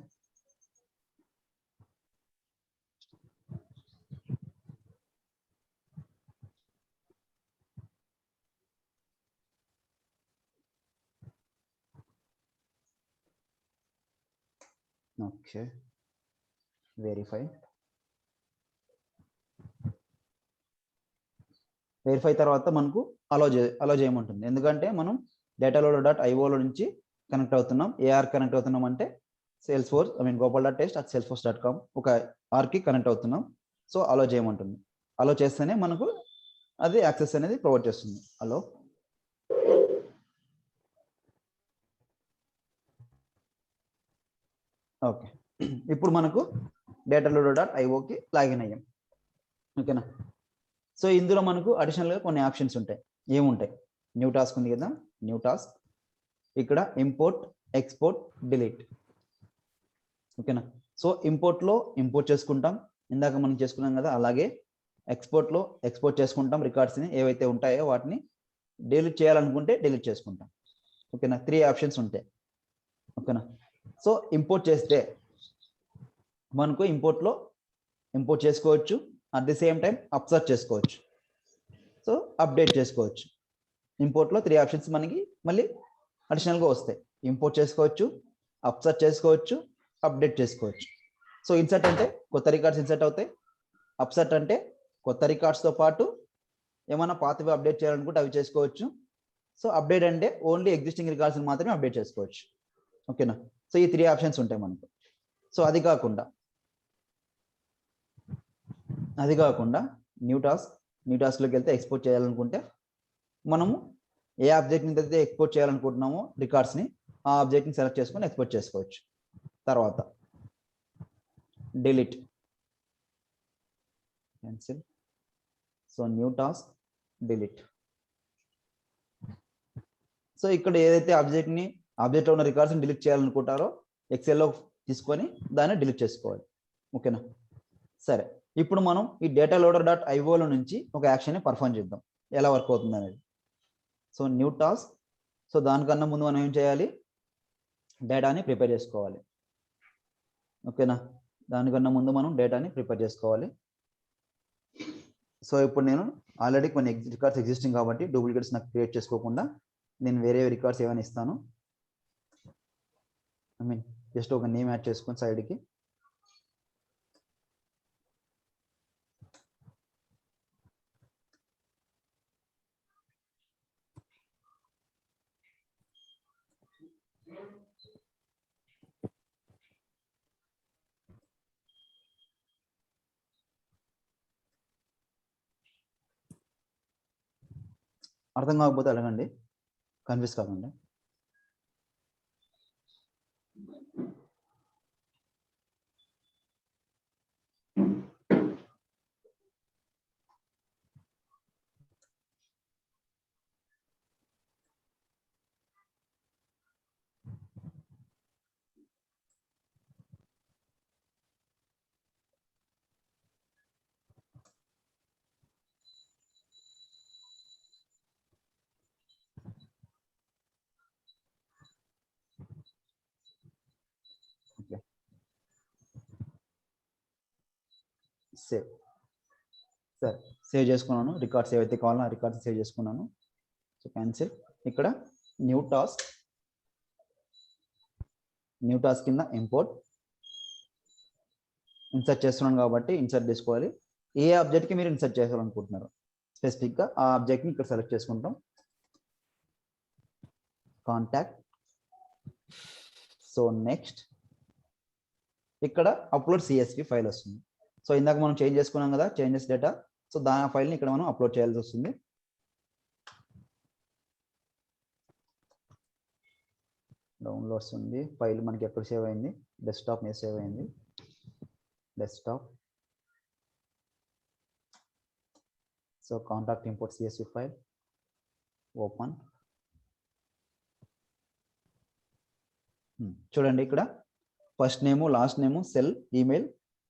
ఓకే, వెరిఫై తర్వాత మనకు అలో చేయమంటుంది. ఎందుకంటే మనం డేటా లోడర్ డాట్ ఐఓలో నుంచి కనెక్ట్ అవుతున్నాం. ఏఆర్ కనెక్ట్ అవుతున్నాం అంటే సేల్స్ ఫోర్స్ gopal.test@salesforce.com ఒక ఆర్కి కనెక్ట్ అవుతున్నాం. సో అలో చేయమంటుంది. అలో చేస్తేనే మనకు అది యాక్సెస్ అనేది ప్రొవైడ్ చేస్తుంది. అలో. ఓకే, ఇప్పుడు మనకు డేటా లోడర్ డాట్ ఐఓకి లాగిన్ అయ్యాం. ఓకేనా. సో ఇందులో మనకు అడిషనల్గా కొన్ని ఆప్షన్స్ ఉంటాయి. ఏముంటాయి? న్యూ టాస్క్ ఉంది కదా, న్యూ టాస్క్. ఇక్కడ ఇంపోర్ట్, ఎక్స్పోర్ట్, డిలీట్. ఓకేనా. సో ఇంపోర్ట్లో ఇంపోర్ట్ చేసుకుంటాం, ఇందాక మనం చేసుకున్నాం కదా. అలాగే ఎక్స్పోర్ట్లో ఎక్స్పోర్ట్ చేసుకుంటాం, రికార్డ్స్ని ఏవైతే ఉంటాయో వాటిని డిలీట్ చేయాలనుకుంటే డిలీట్ చేసుకుంటాం. ఓకేనా. 3 ఆప్షన్స్ ఉంటాయి. ఓకేనా. సో ఇంపోర్ట్ చేస్తే మనకు ఇంపోర్ట్లో ఇంపోర్ట్ చేసుకోవచ్చు, అట్ ది సేమ్ టైం అప్సర్ట్ చేసుకోవచ్చు, సో అప్డేట్ చేసుకోవచ్చు. ఇంపోర్ట్లో 3 ఆప్షన్స్ మనకి మళ్ళీ అడిషనల్గా వస్తాయి. ఇంపోర్ట్ చేసుకోవచ్చు, అప్సర్ట్ చేసుకోవచ్చు, అప్డేట్ చేసుకోవచ్చు. సో ఇన్సర్ట్ అంటే కొత్త రికార్డ్స్ ఇన్సర్ట్ అవుతాయి, అప్సర్ట్ అంటే కొత్త రికార్డ్స్తో పాటు ఏమైనా పాతవి అప్డేట్ చేయాలనుకుంటే అవి చేసుకోవచ్చు. సో అప్డేట్ అంటే ఓన్లీ ఎగ్జిస్టింగ్ రికార్డ్స్ మాత్రమే అప్డేట్ చేసుకోవచ్చు. ఓకేనా. సో ఈ 3 ఆప్షన్స్ ఉంటాయి మనకు. సో అది కాకుండా న్యూ టాస్క్లోకి వెళ్తే ఎక్స్పోర్ట్ చేయాలనుకుంటే మనము ఏ ఆబ్జెక్ట్ నుంచి అయితే ఎక్స్పోర్ట్ చేయాలనుకుంటున్నామో రికార్డ్స్ని, ఆ ఆబ్జెక్ట్ని సెలెక్ట్ చేసుకొని ఎక్స్పోర్ట్ చేసుకోవచ్చు. తర్వాత delete, cancel. So new task, delete. So ఇక్కడ ఏదైతే ఆబ్జెక్ట్లో ఉన్న రికార్డ్స్ని డిలీట్ చేయాలనుకుంటారో ఎక్సెల్లో తీసుకొని దాన్ని డిలీట్ చేసుకోవాలి. ఓకేనా. సరే, ఇప్పుడు మనం ఈ డేటా లోడర్ డాట్ ఐఓలో నుంచి ఒక యాక్షన్ని పర్ఫామ్ చేద్దాం, ఎలా వర్క్ అవుతుంది అనేది. So new task. సో దానికన్నా ముందు మనం ఏం చేయాలి, డేటాని ప్రిపేర్ చేసుకోవాలి. ఓకేనా. దానికన్నా ముందు మనం డేటాని ప్రిపేర్ చేసుకోవాలి. సో ఇప్పుడు నేను ఆల్రెడీ కొన్ని రికార్డ్స్ ఎగ్జిస్టింగ్ కాబట్టి డూప్లికేట్స్ నాకు క్రియేట్ చేసుకోకుండా నేను వేరే రికార్డ్స్ ఏమైనా ఇస్తాను. జస్ట్ ఒక నేమ్ యాడ్ చేసుకొని సైడ్కి. అర్థం కాకపోతే అడగండి, కన్ఫ్యూజ్ కాకండి. Okay, save. సరే, సేవ్ చేసుకున్నాను. రికార్డ్స్ ఏవైతే కావాలో ఆ రికార్డ్స్ సేవ్ చేసుకున్నాను. So cancel. ఇక్కడ న్యూ టాస్క్ కింద ఇంపోర్ట్ ఇన్సర్ట్ చేస్తున్నాను కాబట్టి ఇన్సర్ట్ చేసుకోవాలి. ఏ ఆబ్జెక్ట్కి మీరు ఇన్సర్ట్ చేయాలనుకుంటున్నారు స్పెసిఫిక్గా ఆ ఆబ్జెక్ట్ని ఇక్కడ సెలెక్ట్ చేసుకుంటాం. కాంటాక్ట్. సో నెక్స్ట్ ఇక్కడ అప్లోడ్ CSV ఫైల్ వస్తుంది. సో ఇందాక మనం చేంజ్ చేసుకున్నాం కదా, చేంజెస్ డేటా. సో దాని ఫైల్ని ఇక్కడ మనం అప్లోడ్ చేయాల్సి వస్తుంది. డౌన్లోడ్స్ ఉంది, ఫైల్ మనకి ఎక్కడ సేవ్ అయింది, డెస్క్టాప్ మీద సేవ్ అయింది. Desktop. So contact import CSV file, open. చూడండి ఇక్కడ ఫస్ట్ నేము, లాస్ట్ నేము, సెల్, ఈమెయిల్,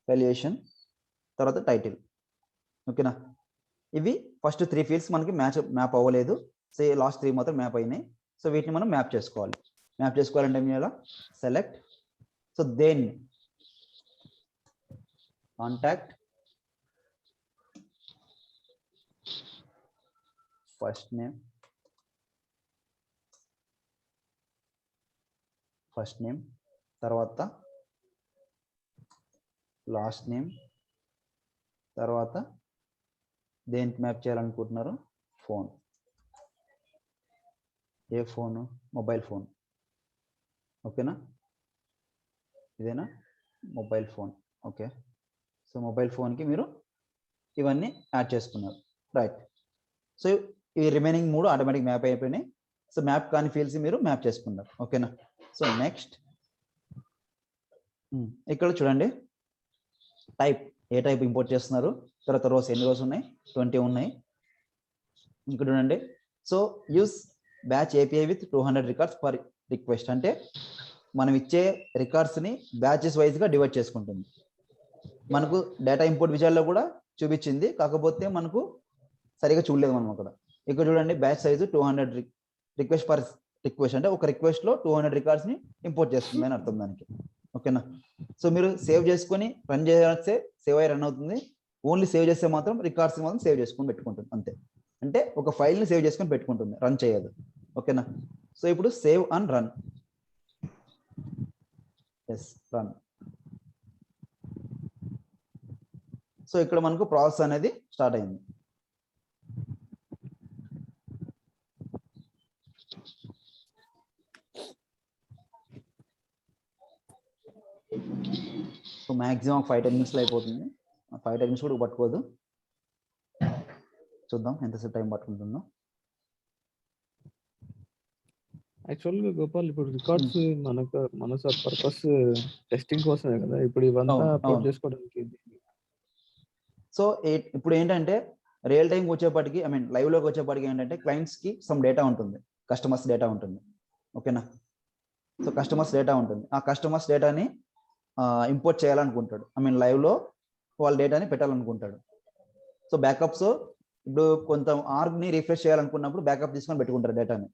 వాల్యుయేషన్, తర్వాత టైటిల్. ఓకేనా. ఇవి ఫస్ట్ 3 ఫీల్డ్స్ మనకి మ్యాప్ అవ్వలేదు. సో లాస్ట్ 3 మాత్రం మ్యాప్ అయినాయి. సో వీటిని మనం మ్యాప్ చేసుకోవాలి. మ్యాప్ చేసుకోవాలంటే మీరు సెలెక్ట్. సో దేన్ని కాంటాక్ట్, ఫస్ట్ నేమ్, తర్వాత లాస్ట్ నేమ్, తర్వాత దేనికి మ్యాప్ చేయాలనుకుంటున్నారు, ఫోన్. ఏ ఫోను, మొబైల్ ఫోన్. ఓకేనా, ఇదేనా mobile phone. Okay. So mobile ఫోన్కి మీరు ఇవన్నీ యాడ్ చేసుకున్నారు, రైట్. సో ఈ రిమైనింగ్ 3 ఆటోమేటిక్ మ్యాప్ అయిపోయినాయి. సో మ్యాప్ కాని ఫీల్డ్స్ మీరు మ్యాప్ చేసుకున్నారు. ఓకేనా. సో నెక్స్ట్ ఇక్కడ చూడండి, టైప్, ఏ టైప్ ఇంపోర్ట్ చేస్తున్నారు, తర్వాత రోస్ ఎన్ని రోస్ ఉన్నాయి, 20 ఉన్నాయి. ఇక్కడ చూడండి. So use batch API with 200 records per request. అంటే మనం ఇచ్చే రికార్డ్స్ని బ్యాచెస్ వైజ్గా డివైడ్ చేసుకుంటుంది. మనకు డేటా ఇంపోర్ట్ విజయాల్లో కూడా చూపించింది, కాకపోతే మనకు సరిగా చూడలేదు మనం అక్కడ. ఇక్కడ చూడండి, batch size 200 request per request. అంటే ఒక రిక్వెస్ట్లో 200 రికార్డ్స్ని ఇంపోర్ట్ చేస్తుంది అని అర్థం దానికి. ఓకేనా. సో మీరు సేవ్ చేసుకొని రన్ చేస్తే సేవ్ అయ్యి రన్ అవుతుంది. ఓన్లీ సేవ్ చేస్తే మాత్రం రికార్డ్స్ మాత్రం సేవ్ చేసుకొని పెట్టుకుంటుంది అంతే. అంటే ఒక ఫైల్ని సేవ్ చేసుకొని పెట్టుకుంటుంది, రన్ చేయదు. ఓకేనా. సో ఇప్పుడు save and run. Yes, run. So ఇక్కడ మనకు ప్రాసెస్ అనేది స్టార్ట్ అయింది. సో మ్యాక్సిమం 5-10 మినిట్స్లో అయిపోతుంది. 5-10 మినిట్స్ కూడా పట్టుకోదు. చూద్దాం ఎంతసేపు టైం పట్టుకుంటుందో. యాక్చువల్గా గోపాల్ ఇప్పుడు రికార్డ్స్ మన పర్పస్ టెస్టింగ్ కోసమే కదా ఇప్పుడు ఇవంతా అప్లోడ్ చేసుకోవడానికి. సో ఇప్పుడు ఏంటంటే రియల్ టైంకి వచ్చేప్పటికి లైవ్లోకి వచ్చేప్పటికి ఏంటంటే క్లయింట్స్కి సమ్ డేటా ఉంటుంది, కస్టమర్స్ డేటా ఉంటుంది. ఓకేనా? సో కస్టమర్స్ డేటా ఉంటుంది. ఆ కస్టమర్స్ డేటాని ఇంపోర్ట్ చేయాలనుకుంటాడు. లైవ్లో వాళ్ళ డేటాని పెట్టాలనుకుంటాడు. సో బ్యాకప్స్ ఇప్పుడు కొంత ఆర్గ్ని రిఫ్రెష్ చేయాలనుకున్నప్పుడు బ్యాకప్ తీసుకొని పెట్టుకుంటారు డేటాని.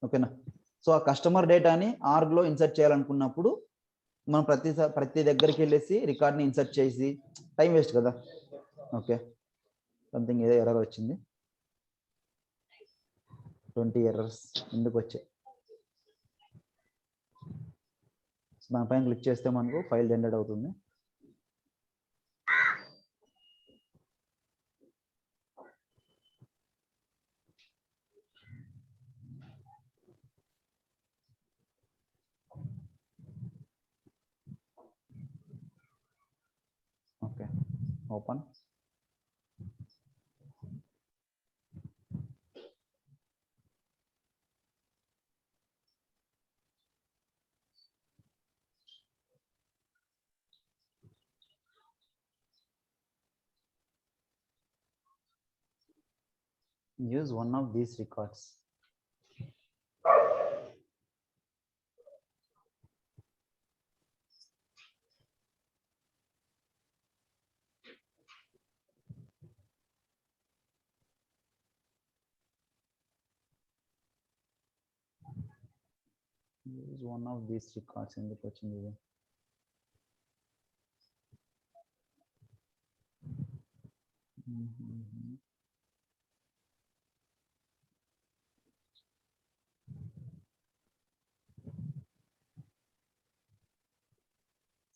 ఓకేనా? సో ఆ కస్టమర్ డేటాని ఆర్గ్లో ఇన్సర్ట్ చేయాలనుకున్నప్పుడు మనం ప్రతి దగ్గరికి వెళ్ళేసి రికార్డ్ని ఇన్సర్ట్ చేసి టైం వేస్ట్ కదా. ఓకే, సంథింగ్ ఏదో ఎర్రర్ వచ్చింది. 20 ఎర్రర్స్ ఎందుకు వచ్చాయి? దానిపైన క్లిక్ చేస్తే మనకు ఫైల్ జనరేట్ అవుతుంది. Okay, open. Use one of these records. Use one of these records ఎందుకు వచ్చింది ఇది?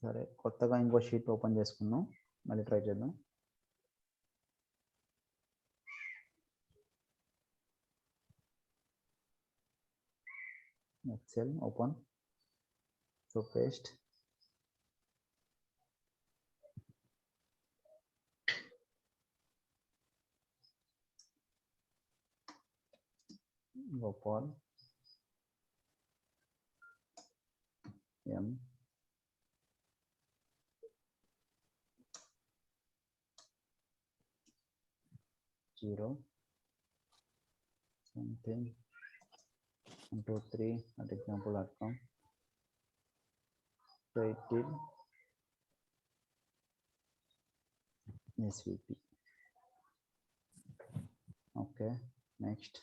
సరే, కొత్తగా ఇంకో షీట్ ఓపెన్ చేసుకున్నాం, మళ్ళీ ట్రై చేద్దాం. Excel open. So paste. Gopal M 0 something 123 at example.com. Title SVP. Okay, next.